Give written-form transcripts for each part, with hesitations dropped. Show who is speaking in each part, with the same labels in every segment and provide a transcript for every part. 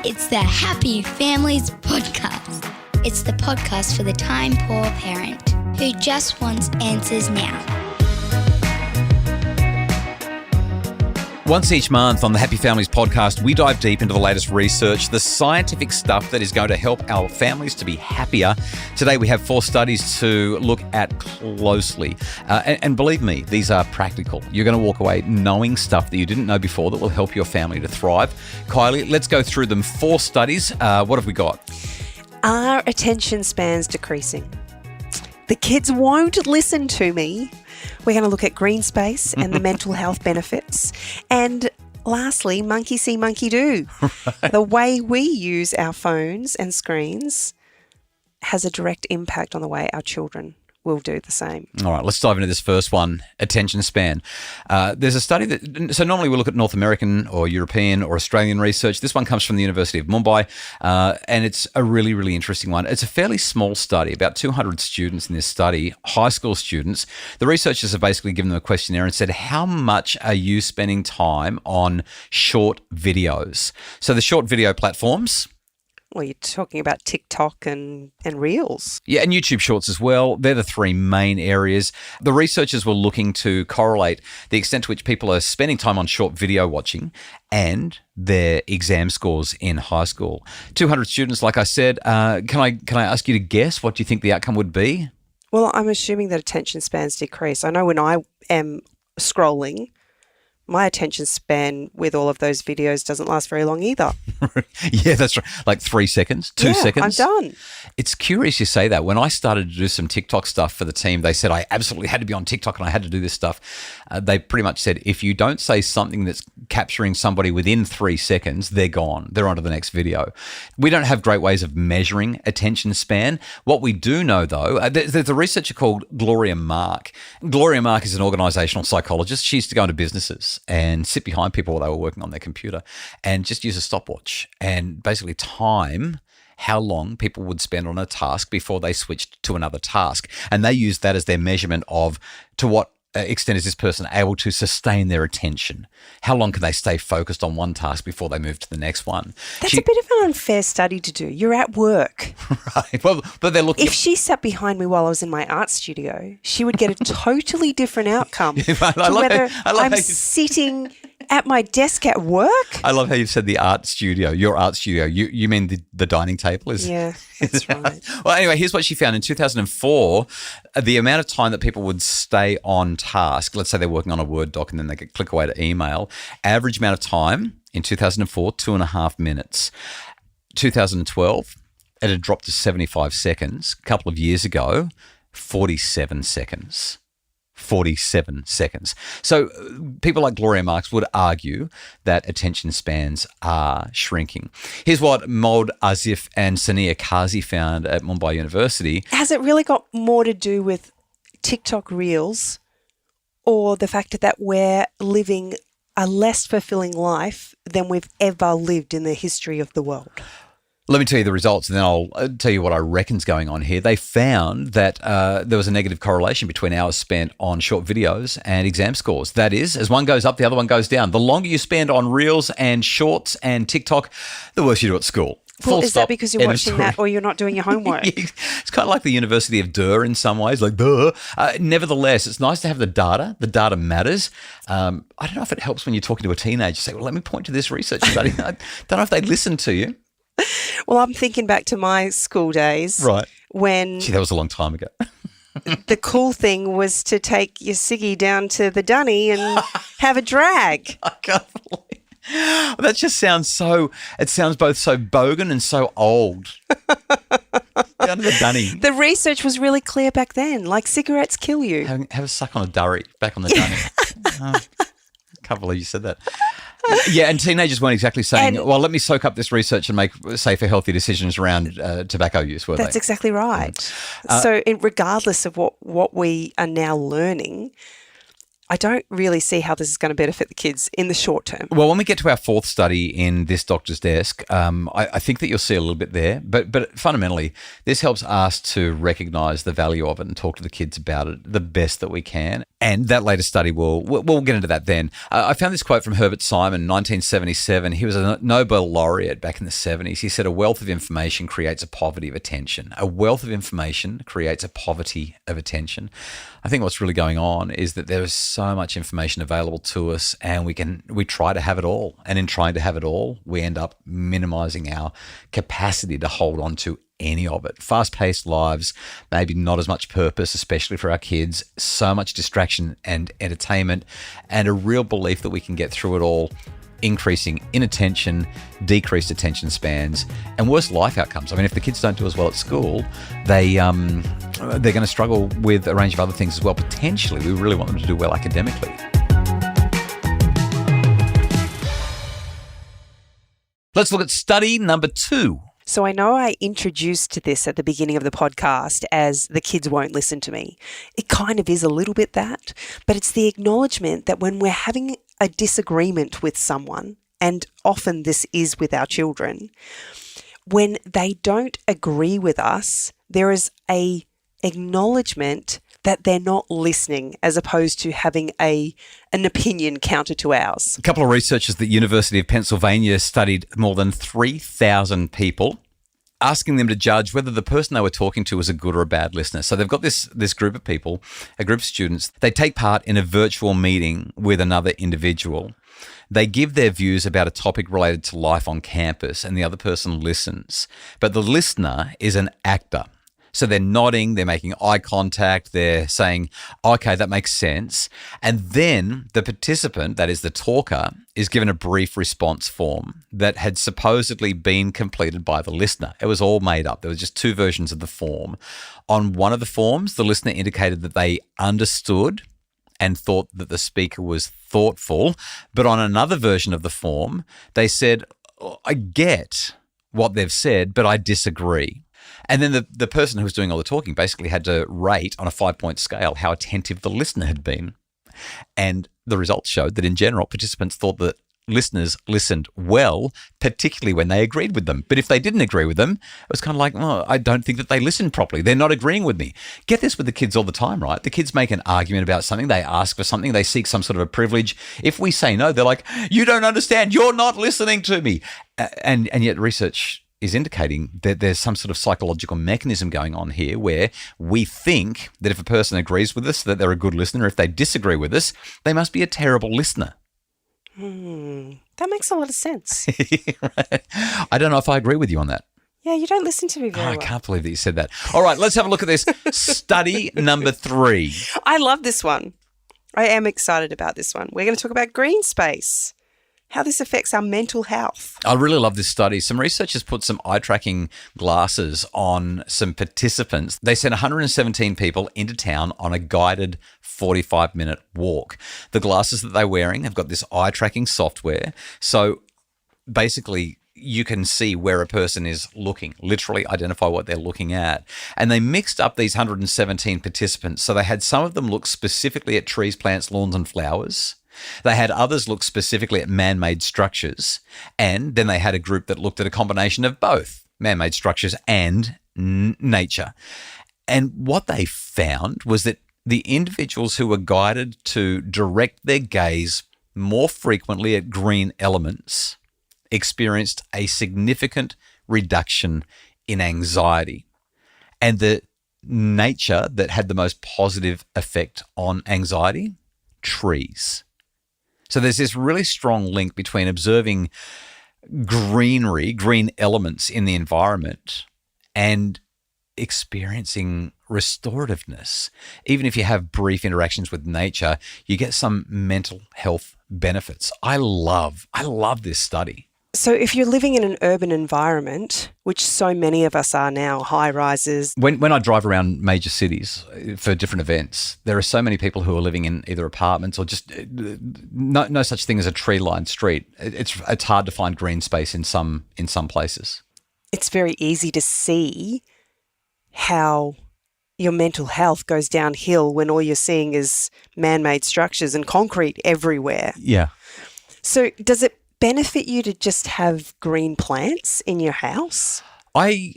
Speaker 1: It's the Happy Families Podcast. It's the podcast for the time-poor parent who just wants answers now.
Speaker 2: Once each month on the Happy Families Podcast, we dive deep into the latest research, the scientific stuff that is going to help our families to be happier. Today we have 4 studies to look at closely. And believe me, these are practical. You're going to walk away knowing stuff that you didn't know before that will help your family to thrive. Kylie, let's go through them. 4 studies. What have we got?
Speaker 3: Are attention spans decreasing? The kids won't listen to me. We're going to look at green space and the mental health benefits. And lastly, monkey see, monkey do. Right. The way we use our phones and screens has a direct impact on the way our children will do the same.
Speaker 2: All right, let's dive into this first one, attention span. There's a study that, so normally we look at North American or European or Australian research. This one comes from the University of Mumbai, and it's a really, really interesting one. It's a fairly small study, about 200 students in this study, high school students. The researchers have basically given them a questionnaire and said, how much are you spending time on short videos? So the short video platforms,
Speaker 3: well, you're talking about TikTok and Reels.
Speaker 2: Yeah, and YouTube Shorts as well. They're the 3 main areas. The researchers were looking to correlate the extent to which people are spending time on short video watching and their exam scores in high school. 200 students, like I said. Can I ask you to guess what you think the outcome would be?
Speaker 3: Well, I'm assuming that attention spans decrease. I know when I am scrolling, my attention span with all of those videos doesn't last very long either.
Speaker 2: Yeah, that's right. Like 3 seconds, 2 seconds.
Speaker 3: I'm done.
Speaker 2: It's curious you say that. When I started to do some TikTok stuff for the team, they said I absolutely had to be on TikTok and I had to do this stuff. They pretty much said, if you don't say something that's capturing somebody within 3 seconds, they're gone. They're on to the next video. We don't have great ways of measuring attention span. What we do know, though, there's a researcher called Gloria Mark. Gloria Mark is an organizational psychologist. She used to go into businesses and sit behind people while they were working on their computer and just use a stopwatch and basically time how long people would spend on a task before they switched to another task. And they used that as their measurement of to what extent is this person able to sustain their attention? How long can they stay focused on one task before they move to the next one?
Speaker 3: That's a bit of an unfair study to do. You're at work.
Speaker 2: Right. Well, but they're looking.
Speaker 3: If she sat behind me while I was in my art studio, she would get a totally different outcome I'm sitting at my desk at work.
Speaker 2: I love how you've said the art studio, your art studio. You mean the dining table?
Speaker 3: Yeah, that's right.
Speaker 2: Well, anyway, here's what she found. In 2004, the amount of time that people would stay on task, let's say they're working on a Word doc and then they could click away to email, average amount of time in 2004, 2.5 minutes. 2012, it had dropped to 75 seconds. A couple of years ago, 47 seconds. 47 seconds. So people like Gloria Marks would argue that attention spans are shrinking. Here's what Maud Azif and Sania Kazi found at Mumbai University.
Speaker 3: Has it really got more to do with TikTok Reels or the fact that we're living a less fulfilling life than we've ever lived in the history of the world?
Speaker 2: Let me tell you the results and then I'll tell you what I reckon's going on here. They found that there was a negative correlation between hours spent on short videos and exam scores. That is, as one goes up, the other one goes down. The longer you spend on Reels and Shorts and TikTok, the worse you do at school.
Speaker 3: Well, is that because you're watching that or you're not doing your homework?
Speaker 2: Yeah, it's kind of like the University of Durr in some ways, like duh. Nevertheless, it's nice to have the data. The data matters. I don't know if it helps when you're talking to a teenager. Say, well, let me point to this research study. I don't know if they'd listen to you.
Speaker 3: Well, I'm thinking back to my school days.
Speaker 2: Right.
Speaker 3: When
Speaker 2: that was a long time ago.
Speaker 3: The cool thing was to take your ciggy down to the dunny and have a drag.
Speaker 2: I can't believe that just sounds so, it sounds both so bogan and so old. Down to the dunny.
Speaker 3: The research was really clear back then, like cigarettes kill you.
Speaker 2: Have a suck on a durry, back on the dunny. Can't believe you said that. Yeah, and teenagers weren't exactly saying, well, let me soak up this research and make safer, healthy decisions around tobacco use, were they?
Speaker 3: That's exactly right. So regardless of what we are now learning, I don't really see how this is going to benefit the kids in the short term.
Speaker 2: Well, when we get to our 4th study in this doctor's desk, I think that you'll see a little bit there. But fundamentally, this helps us to recognise the value of it and talk to the kids about it the best that we can. And that latest study, we'll get into that then. I found this quote from Herbert Simon, 1977. He was a Nobel laureate back in the 70s. He said, "A wealth of information creates a poverty of attention. A wealth of information creates a poverty of attention." I think what's really going on is that there is so much information available to us, and we try to have it all. And in trying to have it all, we end up minimizing our capacity to hold on to any of it. Fast-paced lives, maybe not as much purpose, especially for our kids, so much distraction and entertainment, and a real belief that we can get through it all, increasing inattention, decreased attention spans, and worse life outcomes. I mean, if the kids don't do as well at school, they're going to struggle with a range of other things as well. Potentially, we really want them to do well academically. Let's look at study number 2.
Speaker 3: So I know I introduced this at the beginning of the podcast as the kids won't listen to me. It kind of is a little bit that, but it's the acknowledgement that when we're having a disagreement with someone, and often this is with our children, when they don't agree with us, there is a acknowledgement that they're not listening as opposed to having an opinion counter to ours.
Speaker 2: A couple of researchers at the University of Pennsylvania studied more than 3,000 people, asking them to judge whether the person they were talking to was a good or a bad listener. So they've got this group of people, a group of students. They take part in a virtual meeting with another individual. They give their views about a topic related to life on campus, and the other person listens. But the listener is an actor. So they're nodding, they're making eye contact, they're saying, okay, that makes sense. And then the participant, that is the talker, is given a brief response form that had supposedly been completed by the listener. It was all made up. There was just 2 versions of the form. On one of the forms, the listener indicated that they understood and thought that the speaker was thoughtful. But on another version of the form, they said, I get what they've said, but I disagree. And then the person who was doing all the talking basically had to rate on a 5-point scale how attentive the listener had been. And the results showed that in general, participants thought that listeners listened well, particularly when they agreed with them. But if they didn't agree with them, it was kind of like, oh, I don't think that they listened properly. They're not agreeing with me. Get this with the kids all the time, right? The kids make an argument about something. They ask for something. They seek some sort of a privilege. If we say no, they're like, you don't understand. You're not listening to me. And yet research is indicating that there's some sort of psychological mechanism going on here where we think that if a person agrees with us, that they're a good listener. If they disagree with us, they must be a terrible listener.
Speaker 3: That makes a lot of sense.
Speaker 2: Right. I don't know if I agree with you on that.
Speaker 3: Yeah, you don't listen to me very well.
Speaker 2: I can't believe that you said that. All right, let's have a look at this. Study number 3.
Speaker 3: I love this one. I am excited about this one. We're going to talk about green space, how this affects our mental health. I
Speaker 2: really love this study. Some researchers put some eye tracking glasses on some participants. They sent 117 people into town on a guided 45-minute walk. The glasses that they're wearing have got this eye tracking software. So basically, you can see where a person is looking, literally identify what they're looking at. And they mixed up these 117 participants. So they had some of them look specifically at trees, plants, lawns, and flowers. They had others look specifically at man-made structures, and then they had a group that looked at a combination of both man-made structures and nature. And what they found was that the individuals who were guided to direct their gaze more frequently at green elements experienced a significant reduction in anxiety. And the nature that had the most positive effect on anxiety, trees. So there's this really strong link between observing greenery, green elements in the environment, and experiencing restorativeness. Even if you have brief interactions with nature, you get some mental health benefits. I love this study.
Speaker 3: So if you're living in an urban environment, which so many of us are now, high rises.
Speaker 2: When I drive around major cities for different events, there are so many people who are living in either apartments or just no such thing as a tree-lined street. It's hard to find green space in some places.
Speaker 3: It's very easy to see how your mental health goes downhill when all you're seeing is man-made structures and concrete everywhere.
Speaker 2: Yeah.
Speaker 3: So does it benefit you to just have green plants in your house?
Speaker 2: I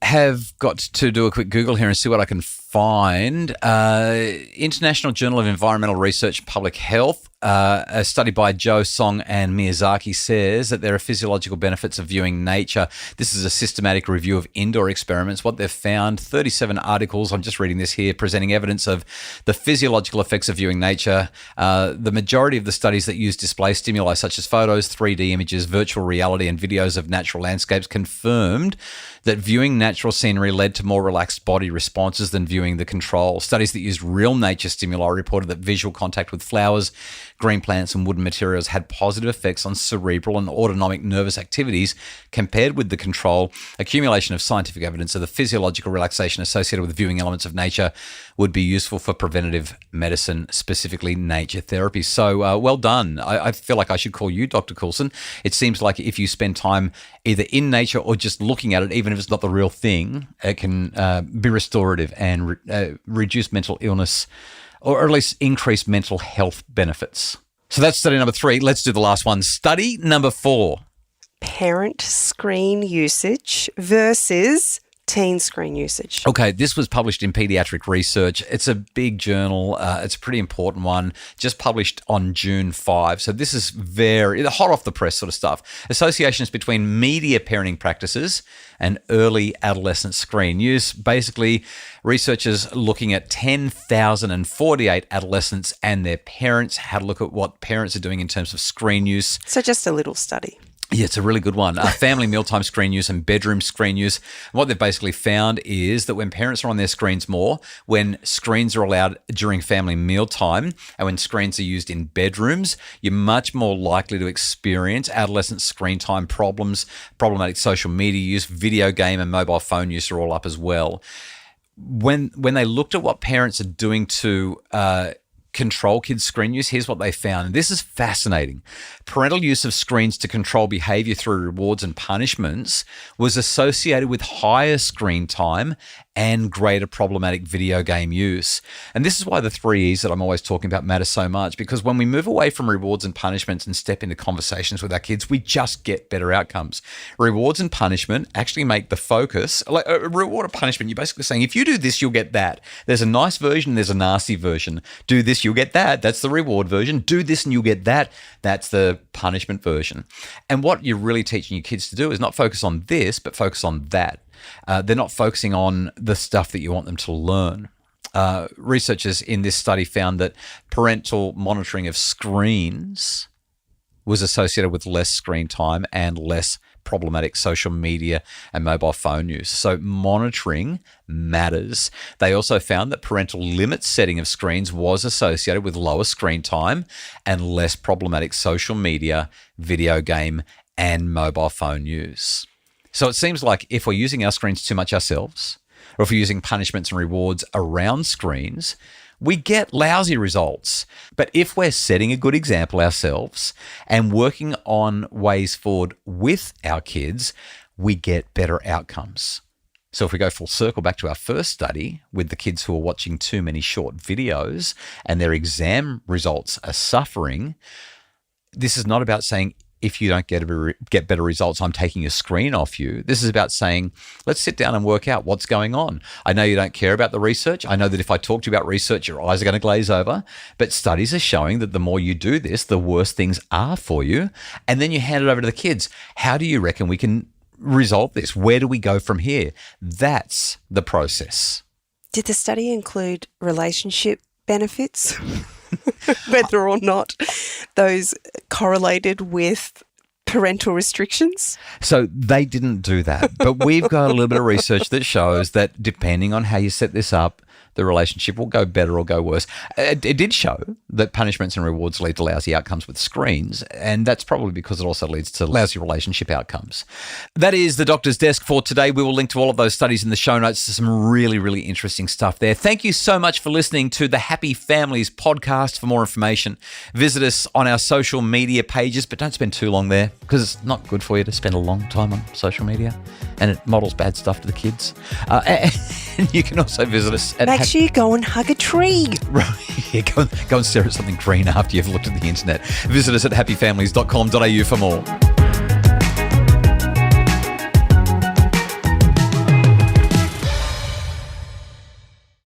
Speaker 2: have got to do a quick Google here and see what I can find. International Journal of Environmental Research and Public Health, a study by Joe Song and Miyazaki says that there are physiological benefits of viewing nature. This is a systematic review of indoor experiments. What they've found, 37 articles, I'm just reading this here, presenting evidence of the physiological effects of viewing nature. The majority of the studies that use display stimuli such as photos, 3D images, virtual reality, and videos of natural landscapes confirmed that viewing natural scenery led to more relaxed body responses than viewing the control. Studies that used real nature stimuli reported that visual contact with flowers, green plants, and wooden materials had positive effects on cerebral and autonomic nervous activities compared with the control. Accumulation of scientific evidence of the physiological relaxation associated with viewing elements of nature would be useful for preventative medicine, specifically nature therapy. So well done. I feel like I should call you Dr. Coulson. It seems like if you spend time either in nature or just looking at it, even if it's not the real thing, it can be restorative and reduce mental illness, or at least increase mental health benefits. So that's study number 3. Let's do the last one. Study number 4.
Speaker 3: Parent screen usage versus teen screen usage.
Speaker 2: Okay, this was published in Pediatric Research. It's a big journal. It's a pretty important one, just published on June 5. So this is very hot off the press sort of stuff. Associations between media parenting practices and early adolescent screen use. Basically, researchers looking at 10,048 adolescents and their parents had a look at what parents are doing in terms of screen use.
Speaker 3: So just a little study.
Speaker 2: Yeah, it's a really good one. Family mealtime screen use and bedroom screen use. What they've basically found is that when parents are on their screens more, when screens are allowed during family mealtime, and when screens are used in bedrooms, you're much more likely to experience adolescent screen time problems, problematic social media use, video game and mobile phone use are all up as well. When they looked at what parents are doing to control kids' screen use, here's what they found. And this is fascinating. Parental use of screens to control behavior through rewards and punishments was associated with higher screen time and greater problematic video game use. And this is why the 3 E's that I'm always talking about matter so much, because when we move away from rewards and punishments and step into conversations with our kids, we just get better outcomes. Rewards and punishment actually make the focus, like a reward or punishment, you're basically saying, if you do this, you'll get that. There's a nice version, there's a nasty version. Do this, you'll get that. That's the reward version. Do this and you'll get that. That's the punishment version. And what you're really teaching your kids to do is not focus on this, but focus on that. They're not focusing on the stuff that you want them to learn. Researchers in this study found that parental monitoring of screens was associated with less screen time and less problematic social media and mobile phone use. So monitoring matters. They also found that parental limit setting of screens was associated with lower screen time and less problematic social media, video game, and mobile phone use. So it seems like if we're using our screens too much ourselves, or if we're using punishments and rewards around screens, we get lousy results. But if we're setting a good example ourselves and working on ways forward with our kids, we get better outcomes. So if we go full circle back to our first study with the kids who are watching too many short videos and their exam results are suffering, this is not about saying, if you don't get better results, I'm taking a screen off you. This is about saying, let's sit down and work out what's going on. I know you don't care about the research. I know that if I talk to you about research, your eyes are going to glaze over. But studies are showing that the more you do this, the worse things are for you. And then you hand it over to the kids. How do you reckon we can resolve this? Where do we go from here? That's the process.
Speaker 3: Did the study include relationship benefits? Whether or not those correlated with parental restrictions?
Speaker 2: So they didn't do that. But we've got a little bit of research that shows that depending on how you set this up, the relationship will go better or go worse. It did show that punishments and rewards lead to lousy outcomes with screens, and that's probably because it also leads to lousy relationship outcomes. That is the doctor's desk for today. We will link to all of those studies in the show notes. There's some really, really interesting stuff there. Thank you so much for listening to the Happy Families podcast. For more information, visit us on our social media pages, but don't spend too long there because it's not good for you to spend a long time on social media, and it models bad stuff to the kids. And you can also visit us at
Speaker 3: Make sure you go and hug a tree.
Speaker 2: Right. Yeah, go and stare at something green after you've looked at the internet. Visit us at happyfamilies.com.au for more.